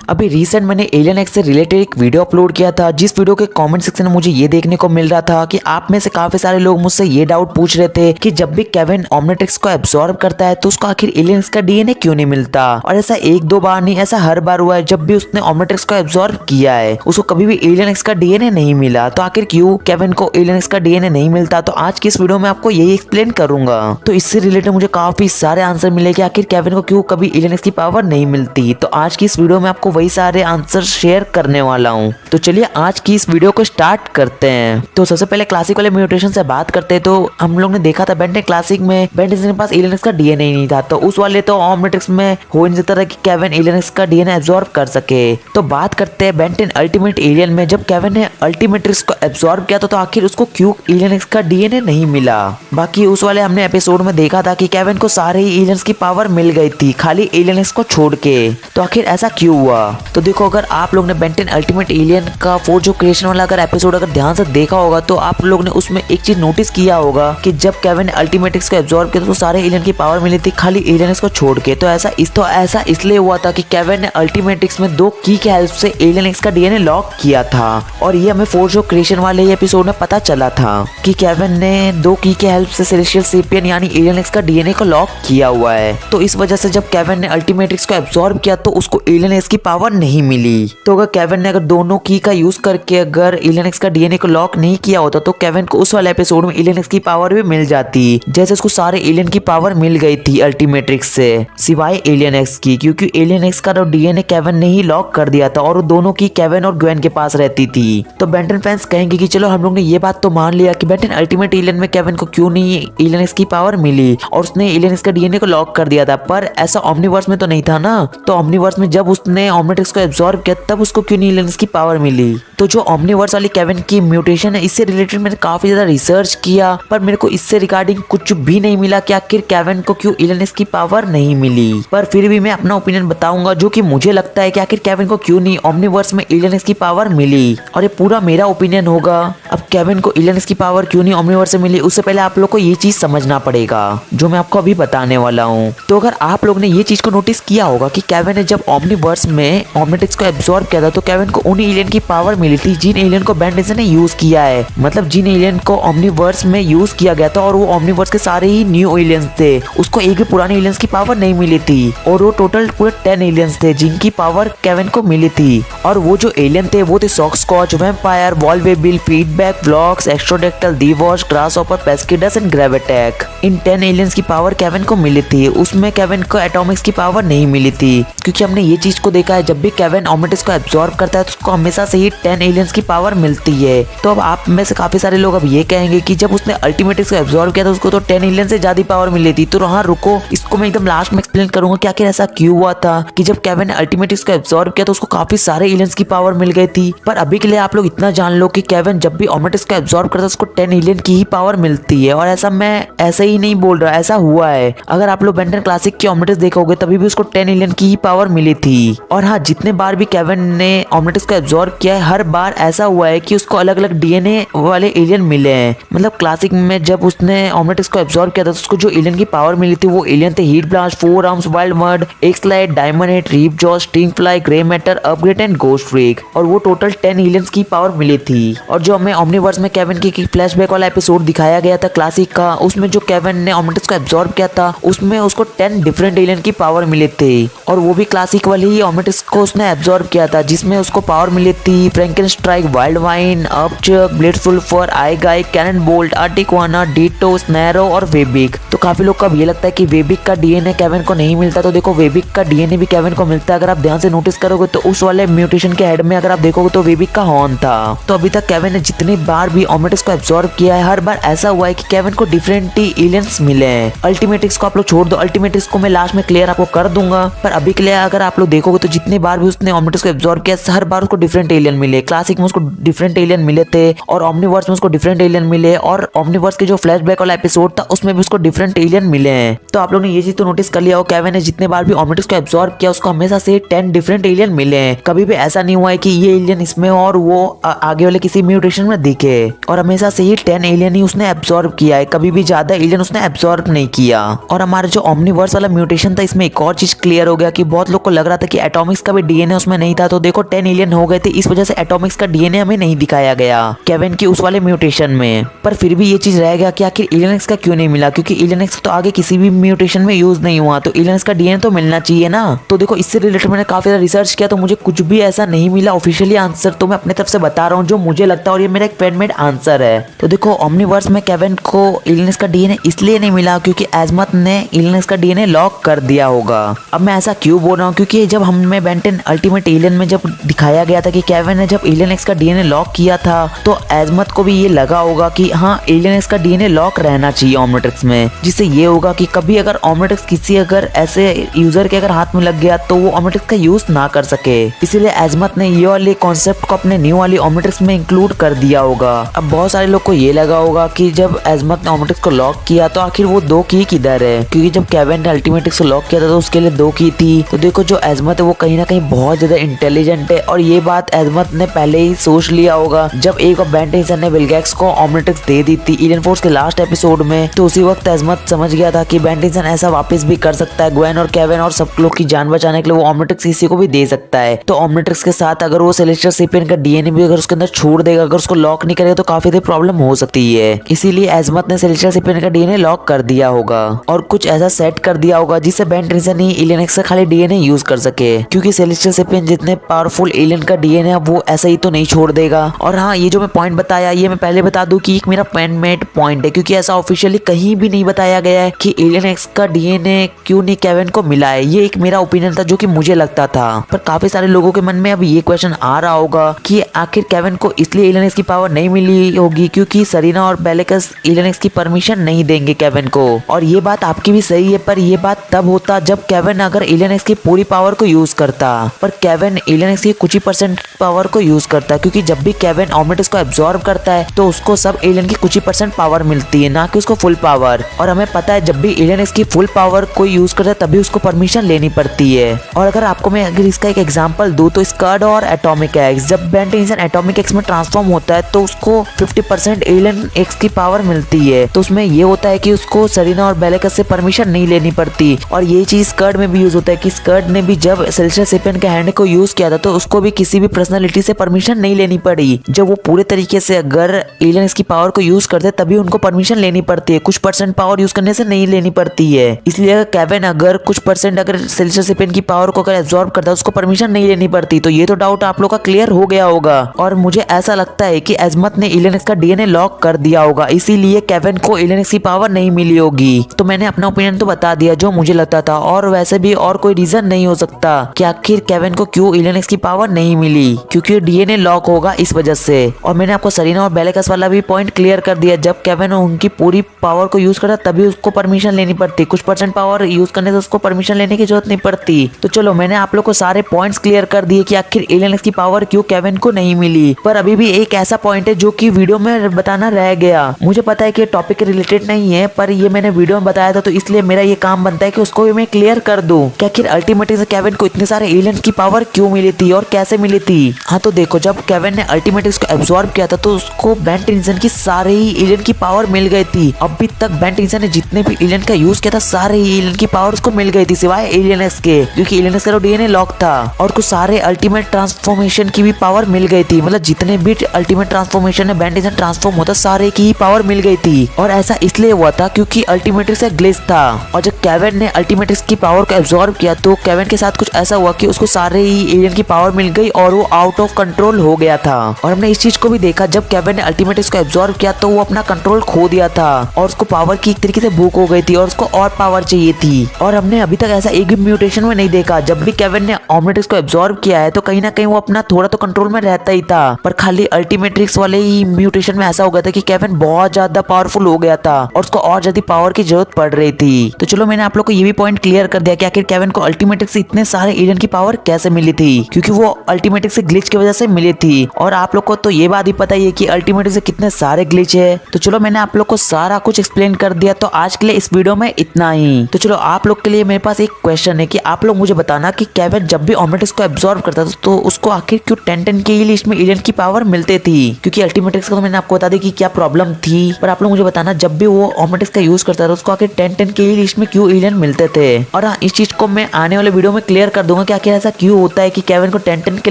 अभी रिसेंट मैंने alien x से रिलेटेड एक वीडियो अपलोड किया था, जिस वीडियो के कमेंट सेक्शन में मुझे ये देखने को मिल रहा था कि आप में से काफी सारे लोग मुझसे ये डाउट पूछ रहे थे कि जब भी केविन ओमनिट्रिक्स को एब्जॉर्ब करता है तो उसको आखिर एलियंस का डीएनए क्यों नहीं मिलता। और ऐसा एक दो बार नहीं, ऐसा हर बार हुआ है। जब भी उसने ओमनिट्रिक्स को एब्जॉर्ब किया है उसको कभी भी एलियन एक्स का डीएनए नहीं मिला। तो आखिर क्यों केविन को एलियन एक्स का डीएनए नहीं मिलता, तो आज की इस वीडियो में आपको यही एक्सप्लेन करूंगा। तो इससे रिलेटेड मुझे काफी सारे आंसर मिले कि आखिर केविन को क्यों कभी एलियन एक्स की पावर नहीं मिलती। तो आज की इस वीडियो में आपको वही सारे आंसर शेयर करने वाला हूँ। तो चलिए आज की इस वीडियो को स्टार्ट करते हैं। तो सबसे पहले क्लासिक वाले म्यूटेशन से बात करते हैं। तो हम लोग ने देखा था बेंटेन क्लासिक में बेंटेन के पास एलियन एक्स का डीएनए नहीं था, तो उस वाले तो ओमनिट्रिक्स में हो नहीं सकता था कि केविन एलियन एक्स का डीएनए एब्जॉर्ब कर सके। तो बात करते हैं बेंटेन अल्टीमेट एलियन में, जब केविन ने अल्टीमेट्रिक्स को एब्जॉर्ब किया तो आखिर उसको क्यों एलियन एक्स का डीएनए नहीं मिला। बाकी उस वाले हमने एपिसोड में देखा था कि केविन को सारे ही एलियंस की पावर मिल गई थी, खाली एलियन एक्स को छोड़ के। तो आखिर ऐसा क्यों हुआ। तो देखो, अगर आप लोग ने बेंटेन अल्टीमेट एलियन का फोर्ज ऑफ क्रिएशन वाला अगर एपिसोड अगर ध्यान से देखा होगा तो आप लोग ने उसमें एक चीज नोटिस किया होगा कि जब केविन ने अल्टीमेट्रिक्स को एब्जॉर्ब किया तो सारे एलियन की पावर मिली थी, खाली एलियन एक्स को छोड़ के। तो ऐसा इसलिए हुआ था कि केविन ने अल्टीमेट्रिक्स में दो की के हेल्प से एलियन एक्स का डीएनए लॉक किया था। और ये हमें फोर्ज ऑफ क्रिएशन वाले एपिसोड में पता चला था कि केविन ने दो की के हेल्प से सेलेस्टियल सेपियन यानी एलियन एक्स का डीएनए को लॉक किया हुआ है। तो इस वजह से जब केविन ने अल्टीमेट्रिक्स को एब्जॉर्ब किया तो उसको एलियन एक्स की पावर नहीं मिली। तो अगर केविन ने अगर दोनों की का यूज करके अगर एलियन एक्स का डीएनए को लॉक नहीं किया होता तो केविन को उस वाले एपिसोड में एलियन एक्स की पावर भी मिल जाती, जैसे उसको सारे एलियन की पावर मिल गई थी अल्टीमेट्रिक्स से, सिवाय एलियन एक्स की, क्योंकि एलियन एक्स का डीएनए केविन ने ही लॉक कर दिया था और दोनों की केविन और ग्वेन के पास रहती थी। तो बेंटन फैंस कहेंगे कि चलो हम लोग ने ये बात तो मान लिया कि बेंटन अल्टीमेट एलियन में केविन को क्यों नहीं एलियन एक्स की पावर मिली और उसने एलियन एक्स का डीएनए को लॉक कर दिया था, पर ऐसा ओमनीवर्स में तो नहीं था ना। तो ओमनीवर्स में जब उसने ओमनिट्रिक्स को एब्जॉर्ब किया तब उसको क्यों नहीं एलियन एक्स की पावर मिली। तो जो ओमनीवर्स वाली केविन की म्यूटेशन है, इससे रिलेटेड मैंने काफी ज्यादा रिसर्च किया, पर मेरे को इससे रिगार्डिंग कुछ भी नहीं मिला कि आखिर केविन को क्यों एलियन एक्स की पावर नहीं मिली। पर फिर भी मैं अपना ओपिनियन बताऊंगा जो कि मुझे लगता है कि आखिर केविन को क्यों नहीं ओमनीवर्स में एलियन एक्स की पावर मिली, और ये पूरा मेरा ओपिनियन होगा। अब केविन को एलियन एक्स की पावर क्यों नहीं ओमनीवर्स से मिली, उससे पहले आप लोग को ये चीज समझना पड़ेगा जो मैं आपको अभी बताने वाला हूँ। तो अगर आप लोग ने ये चीज को नोटिस किया होगा कि केविन ने जब ओमनीवर्स में ओमनिट्रिक्स को एब्जॉर्ब किया था तो केविन को उन एलियन की पावर मिली थी जिन एलियन को बेंटेन ने यूज किया है, मतलब जिन एलियन को ओमनीवर्स में यूज किया गया था और वो ओमनीवर्स के सारे ही न्यू एलियंस थे, उसको एक भी पुराने एलियंस की पावर नहीं मिली थी। और वो टोटल पूरे 10 एलियंस थे जिनकी पावर केविन को मिली थी। और वो जो एलियन थे वो थे सॉक्सकॉच, वैम्पायर, वॉलवेबिल, फीडबैक, व्लॉक्स, एक्स्ट्रोडेक्टल, दीवॉश, ग्रासहॉपर, पेस्किडस एंड ग्रेविटेक। इन 10 एलियंस की पावर केविन को मिली थी। उसमें केविन को एटॉमिक्स की पावर नहीं मिली थी, क्योंकि हमने ये चीज को देखा है जब भी केविन ओमनिट्रिक्स को एब्जॉर्ब करता है तो उसको हमेशा से ही 10 एलियंस की पावर मिलती है। तो अब आप में से काफी सारे लोग अब ये कहेंगे कि जब उसने अल्टीमेट्रिक्स को एब्जॉर्ब किया तो उसको तो 10 एलियन से ज्यादा पावर मिली थी। तो हाँ रुको, इसको मैं एकदम लास्ट में एक्सप्लेन करूंगा कि आखिर ऐसा क्यों हुआ था कि जब केविन ने अल्टीमेट्रिक्स को एब्जॉर्ब किया तो उसको काफी सारे एलियंस की पावर मिल गई थी। पर अभी के लिए आप लोग इतना जान लो कि केविन जब भी ओमनिट्रिक्स को एब्जॉर्ब करता है उसको 10 एलियन की ही पावर मिलती है। और ऐसा मैं ऐसे ही नहीं बोल रहा, ऐसा हुआ है। अगर आप लोग बेंटन क्लासिक की ओमनिट्रिक्स देखोगे तभी भी उसको 10 एलियन की ही पावर मिली थी। और हाँ, जितने बार भी केविन ने ओमनिट्रिक्स को एब्जॉर्ब किया है हर बार ऐसा हुआ है कि उसको अलग अलग डीएनए वाले एलियन मिले हैं। मतलब क्लासिक में जब उसने ओमनिट्रिक्स को एब्जॉर्ब किया था तो उसको जो एलियन की पावर मिली थी वो एलियन थे Heatblast, Four Arms, Wildmutt, एक्सलाइट, Diamondhead, Ripjaws, Stinkfly, Grey Matter, Upgrade and Ghostfreak. और वो टोटल 10 एलियंस की पावर मिली थी। और जो हमें ओमनीवर्स में केविन की फ्लैशबैक वाला एपिसोड दिखाया गया था क्लासिक का, उसमें जो केविन ने ओमनिट्रिक्स को एब्जॉर्ब किया था उसमें उसको 10 डिफरेंट एलियन की पावर मिली थी। और वो भी क्लासिक वाली ही ओमनिट्रिक्स को उसने एब्जॉर्ब किया था, जिसमें उसको पावर मिली थी फ्रैंकन स्ट्राइक, वाइल्ड वाइन, अपचक, ब्लिट्सफुल फर, आई गाय, कैनन बोल्ट, आर्टिक्वाना, डीटो, स्नैरो और वेबिक। तो काफी लोग का ये लगता है कि वेबिक का डीएनए केविन को नहीं मिलता, तो देखो वेबिक का डीएनए भी केविन को मिलता है। अगर आप ध्यान से नोटिस करोगे तो उस वाले म्यूटेशन के हेड में अगर आप देखोगे तो वेबिक का हॉर्न था। तो अभी तक केविन ने जितनी बार भी ओमनिट्रिक्स को एब्जॉर्ब किया है हर बार ऐसा हुआ है कि केविन को डिफरेंट ही एलियंस मिले हैं। अल्टीमेट्रिक्स को आप लोग छोड़ दो, अल्टीमेट्रिक्स को मैं लास्ट में क्लियर आपको कर दूंगा, पर अभी के लिए अगर आप लोग देखोगे तो जितनी बार भी उसने ओमनिट्रिक्स को एब्जॉर्ब किया हर बार उसको डिफरेंट एलियन मिले। क्लासिक में उसको डिफरेंट एलियन मिले थे और ओमनीवर्स में उसको डिफरेंट एलियन मिले, और ओमनीवर्स के जो फ्लैशबैक वाला एपिसोड था उसमें भी उसको डिफरेंट एलियन मिले हैं। तो आप लोगों ने ये चीज तो नोटिस कर लिया हो, केविन ने जितने बार भी ओमनिट्रिक्स को एब्जॉर्ब किया उसको हमेशा से 10 डिफरेंट एलियन मिले हैं। कभी भी ऐसा नहीं हुआ है कि ये एलियन इसमें और वो आगे वाले किसी म्यूटेशन में दिखे, और हमेशा से ही 10 एलियन ही उसने एब्जॉर्ब किया है, कभी भी ज्यादा एलियन उसने एब्जॉर्ब नहीं किया। और हमारा जो ओमनीवर्स वाला म्यूटेशन था इसमें एक और चीज क्लियर हो गया कि बहुत लोग को लग रहा था कि एटॉमिक एटॉमिक्स का भी डीएनए उसमें नहीं था, तो देखो 10 एलियन हो गए थे। इस वजह से एटॉमिक्स का डीएनए हमें नहीं दिखाया गया केविन की उस वाले म्यूटेशन में। पर फिर भी ये चीज रह गया कि आखिर एलियन एक्स का क्यों नहीं मिला, क्योंकि एलियन एक्स तो आगे किसी भी म्यूटेशन में यूज नहीं हुआ, तो एलियन एक्स का डीएनए तो मिलना चाहिए ना। तो देखो इससे रिलेटेड मैंने काफी ज्यादा रिसर्च किया, तो मुझे कुछ भी ऐसा नहीं मिला ऑफिशियली आंसर। तो मैं अपने तरफ से बता रहा हूँ जो मुझे लगता है, और ये मेरा एक फैनमेड आंसर है। तो देखो ओमनीवर्स में केविन को एलियन एक्स का डीएनए इसलिए नहीं मिला क्योंकि एजमथ ने एलियन एक्स का डीएनए लॉक कर दिया होगा। अब मैं ऐसा क्यों बोल रहा हूँ, क्योंकि जब हमें बेन 10 अल्टीमेट एलियन में जब दिखाया गया था कि केविन ने जब एलियन एक्स का डीएनए लॉक किया था, तो एजमथ को भी ये लगा होगा कि हाँ एलियन एक्स का डीएनए लॉक रहना चाहिए ओमनिट्रिक्स में, जिससे ये होगा कि कभी अगर ओमनिट्रिक्स किसी अगर ऐसे यूजर के अगर हाथ में लग गया तो वो ओमनिट्रिक्स का यूज ना कर सके। इसीलिए एजमथ ने ये वाले कॉन्सेप्ट को अपने न्यू वाली ओमनिट्रिक्स में इंक्लूड कर दिया होगा। अब बहुत सारे लोग को ये लगा होगा कि जब एजमथ ने ओमनिट्रिक्स को लॉक किया तो आखिर वो 2 की किधर है, क्योंकि जब केविन ने अल्टीमेटिक्स को लॉक किया था तो उसके लिए 2 की थी। तो देखो जो एजमथ है वो कहीं ना कहीं बहुत ज्यादा इंटेलिजेंट है, और ये बात एजमथ ने पहले ही सोच लिया होगा। जब एक बार बेन 10 ने विलगैक्स को ओमनिट्रिक्स दे दी थी एलियन फोर्स के लास्ट एपिसोड में, तो उसी वक्त एजमथ समझ गया था कि बेन 10 ऐसा वापस भी कर सकता है। ग्वेन और केविन और सब लोग की जान बचाने के लिए वो ओमनिट्रिक्स किसी को भी दे सकता है। तो ओमनिट्रिक्स के साथ अगर वो सेलेस्टियल सेपियन का डीएनए भी अगर उसके अंदर छोड़ देगा, अगर उसको लॉक नहीं करेगा तो काफी देर प्रॉब्लम हो सकती है। इसीलिए एजमथ ने सेलेस्टियल सेपियन का डीएनए लॉक कर दिया होगा और कुछ ऐसा सेट कर दिया होगा जिससे बेन 10 ही एलियन एक्स का खाली डीएनए यूज कर सके, क्योंकि सेलेस्टियल सेपियन जितने पावरफुल एलियन का डीएनए वो ऐसा ही तो नहीं छोड़ देगा। और हाँ ये जो मैं पॉइंट बताया ये मैं पहले बता दूं कि एक मेरा फैनमेड पॉइंट है, क्योंकि ऐसा ऑफिशियली कहीं भी नहीं बताया गया है कि एलियन एक्स का डीएनए क्यों नहीं केविन को मिला है। ये एक मेरा ओपिनियन था जो कि मुझे लगता था, पर काफी सारे लोगों के मन में अब ये क्वेश्चन आ रहा होगा कि आखिर केविन को इसलिए एलियन एक्स की पावर नहीं मिली होगी क्योंकि सरीना और बेलिकस एलियन एक्स की परमिशन नहीं देंगे केविन को। और ये बात आपकी भी सही है, पर ये बात तब होता जब केविन अगर एलियन एक्स की पूरी पावर को यूज करता, पर केविन एलियन एक्स की कुछ ही % पावर को यूज करता है, क्योंकि जब भी केविन ओमनिट्रिक्स को एब्जॉर्ब करता है तो उसको सब एलियन की कुछ ही % पावर मिलती है, ना कि उसको फुल पावर। और हमें पता है जब भी एलियन एक्स की फुल पावर कोई यूज करता है तभी उसको परमिशन लेनी पड़ती है। और अगर आपको मैं अगर इसका एक एग्जांपल दूं तो स्कर्ड और एटॉमिक एक्स, जब बेन 10 एटॉमिक एक्स में ट्रांसफॉर्म होता है तो उसको 50% एलियन एक्स की पावर मिलती है। तो उसमें ये होता है कि उसको सरीना और बेलिकस से परमिशन नहीं लेनी पड़ती। और ये चीज स्कर्ड में भी यूज होता है कि स्कर्ड ने भी जब सेलेस्टियल सेपियन के हैंड को यूज किया था तो उसको भी किसी भी पर्सनालिटी से परमिशन नहीं लेनी पड़ी। जब वो पूरे तरीके से अगर एलियन एक्स की पावर को यूज करते तभी उनको परमिशन लेनी पड़ती है, कुछ % पावर यूज करने से नहीं लेनी पड़ती है। इसलिए केविन अगर कुछ % अगर सेलेस्टियल सेपियन की पावर को अगर एब्जॉर्ब करता है उसको परमिशन नहीं लेनी पड़ती। तो ये तो डाउट आप लोग का क्लियर हो गया होगा। और मुझे ऐसा लगता है कि एजमथ ने एलियन एक्स का डीएनए लॉक कर दिया होगा, इसीलिए केविन को एलियन एक्स की पावर नहीं मिली होगी। तो मैंने अपना ओपिनियन तो बता दिया जो मुझे लगता था, और वैसे भी और कोई रीजन नहीं हो सकता कि आखिर केविन को क्यों एलियन एक्स की पावर नहीं मिली, क्योंकि डीएनए लॉक होगा इस वजह से। और मैंने आपको सरीना और बेलिकस वाला भी पॉइंट क्लियर कर दिया, जब केविन उनकी पूरी पावर को यूज करता तभी उसको परमिशन लेनी पड़ती, कुछ % पावर यूज करने से उसको परमिशन लेने की जरूरत नहीं पड़ती। तो चलो मैंने आप लोग को सारे पॉइंट्स क्लियर कर दिए कि आखिर एलियन एक्स की पावर क्यों केविन को नहीं मिली। पर अभी भी एक ऐसा पॉइंट है जो कि वीडियो में बताना रह गया। मुझे पता है कि टॉपिक के रिलेटेड नहीं है, पर ये मैंने वीडियो में बताया था तो इसलिए मेरा ये काम बनता है कि उसको भी मैं क्लियर कर दूं कि आखिर अल्टीमेटली से केविन को इतने सारे एलियन की पावर क्यों मिली थी और कैसे मिली थी। हाँ तो देखो जब केविन ने अल्टीमेटिक्स को एब्जॉर्ब किया था तो उसको बेन 10 की सारे ही एलियन की पावर मिल गई थी। अभी तक बेन 10 ने जितने भी एलियन का यूज किया था सारे ही एलियन की पावर उसको मिल गई थी, सिवाय एलियन एक्स के, क्योंकि एलियन एक्स का डीएनए लॉक था। और कुछ सारे अल्टीमेट ट्रांसफॉर्मेशन की भी पावर मिल गई थी, मतलब जितने भी अल्टीमेट ट्रांसफॉर्मेशन में बेन 10 ट्रांसफॉर्म होता सारे की पावर मिल गई थी। और ऐसा इसलिए हुआ था क्योंकि अल्टीमेट्रिक्स एक ग्लिच था, और जब केविन ने अल्टीमेट्रिक्स की पावर को एब्जॉर्ब किया तो केविन के साथ कुछ ऐसा हुआ कि उसको सारे ही एलियन की पावर मिल गई और वो आउट ऑफ कंट्रोल हो गया था। और हमने इस चीज को भी देखा, जब केविन ने अल्टीमेट्रिक्स को एब्जॉर्ब किया तो वो अपना कंट्रोल खो दिया था और उसको पावर की एक तरीके से भूख हो गई थी और उसको और पावर चाहिए थी। और हमने अभी तक ऐसा एक भी म्यूटेशन में नहीं देखा, जब भी केविन ने ओमनिट्रिक्स को एब्जॉर्ब किया है तो कहीं ना कहीं वो अपना थोड़ा तो कंट्रोल में रहता ही था, पर खाली अल्टीमेट्रिक्स वाले ही म्यूटेशन में ऐसा हो गया था कि केविन बहुत ज्यादा पावरफुल हो गया था और उसको और ज्यादा पावर की जरूरत पड़ रही थी। तो चलो मैंने आप लोग को ये भी पॉइंट क्लियर कर दिया कि आखिर केविन को अल्टीमेट्रिक्स से इतने सारे एलियन की पावर कैसे मिली थी, क्योंकि वो अल्टीमेट्रिक्स से ग्लिच की वजह से मिली थी। और आप लोग को तो ये बात ही पता ही है कि अल्टीमेट्रिक्स से कितने सारे ग्लिच है। तो चलो मैंने आप लोग को सारा कुछ एक्सप्लेन कर दिया, तो आज के लिए इस वीडियो में इतना ही। तो चलो आप लोग के लिए मेरे पास एक क्वेश्चन है कि आप लोग मुझे बताना कि केविन जब भी ओमनिट्रिक्स को एब्जॉर्ब करता था तो उसको आखिर क्यों 10 की लिस्ट में एलियन की पावर मिलते थी, क्योंकि अल्टीमेट्रिक्स का तो मैंने आपको बता दी कि क्या प्रॉब्लम थी, पर आप लोग मुझे बताना जब भी वो ओमनिट्रिक्स का यूज करता था उसको आखिर 10 की लिस्ट में क्यों एलियन मिलते थे। और हाँ इस चीज को मैं आने वाले वीडियो में क्लियर कर दूंगा कि आखिर ऐसा क्यों होता है कि केविन को 10-10 के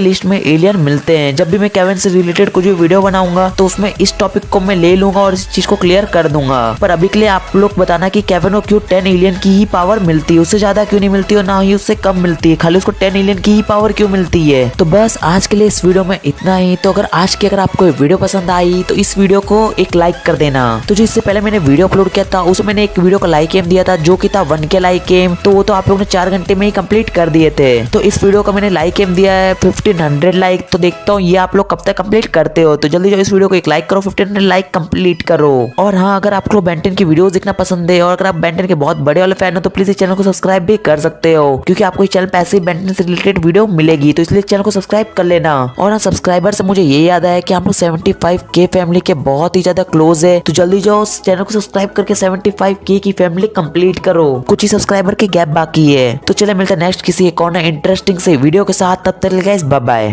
लिस्ट में एलियन मिलते हैं। जब भी मैं केविन से रिलेटेड कुछ भी वीडियो बनाऊंगा तो उसमें इस टॉपिक को मैं ले लूंगा और इस चीज को क्लियर कर दूंगा। पर अभी के लिए आप लोग बताना कि केविन को क्यों 10 एलियन की ही पावर मिलती है, उससे ज्यादा क्यों नहीं मिलती और ना ही उससे कम मिलती है, खाली उसको 10 एलियन की ही पावर क्यों मिलती है। तो बस आज के लिए इस वीडियो में इतना ही। तो अगर आपको वीडियो पसंद आई तो इस वीडियो को एक लाइक कर देना। तो जो इससे पहले मैंने वीडियो अपलोड किया था उसमें मैंने एक वीडियो का लाइक एम दिया था जो कि था 1K लाइक एम, तो वो तो आप लोगों ने 4 घंटे में ही कंप्लीट कर दिए थे। तो इस वीडियो का मैंने लाइक एम दिया है 1500 लाइक, तो देखता हूँ ये आप लोग कब तक कंप्लीट करते हो। तो जल्दी जो इस वीडियो को एक लाइक करो, 1500 लाइक कंप्लीट करो। और हाँ, अगर आपको बेंटन की वीडियोस देखना पसंद है और अगर आप बेंटन के बहुत बड़े वाले फैन हो तो प्लीज इस चैनल को सब्सक्राइब भी कर सकते हो, क्योंकि आपको इस चैनल पे ऐसे बेंटन से रिलेटेड वीडियो मिलेगी। तो इसलिए चैनल को सब्सक्राइब कर लेना। और हाँ, सब्सक्राइबर से मुझे ये याद आया कि हम लोग 75K फैमिली के बहुत ही ज्यादा क्लोज है। तो जल्दी जाओ चैनल को सब्सक्राइब करके 75K की फैमिली कंप्लीट करो, कुछ ही सब्सक्राइबर के गैप बाकी है। तो चले मिलते हैं नेक्स्ट किसी एक और इंटरेस्टिंग से वीडियो के साथ, तब तक गाइस बाय बाय।